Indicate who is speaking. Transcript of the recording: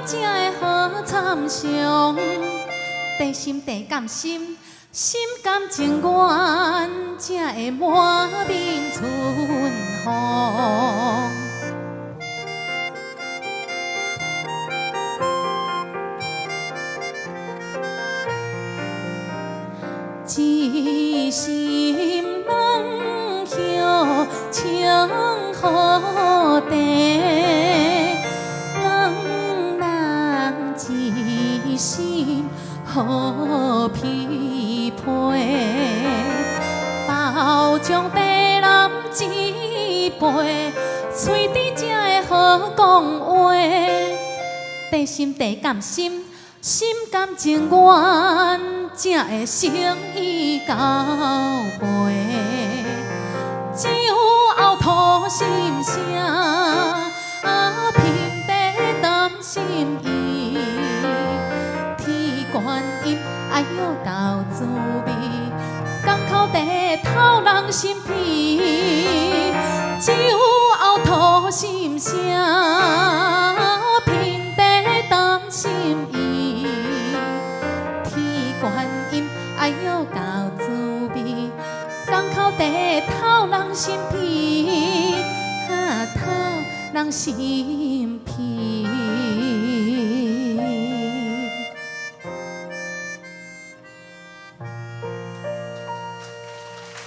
Speaker 1: 才会好参详，地心地感心，心甘情愿，才会满面春风。一心两袖情好地，两人一心好匹配。包将地男一杯，嘴甜才会好讲话。地心地甘心，心甘情愿，才会诚意交陪。只有后土心声，平地担心意。天观音哎呦到滋味，港口地头人心皮。只有后土心声，平地担心意。观音哎呦到滋味，港口地头人心皮，头人心。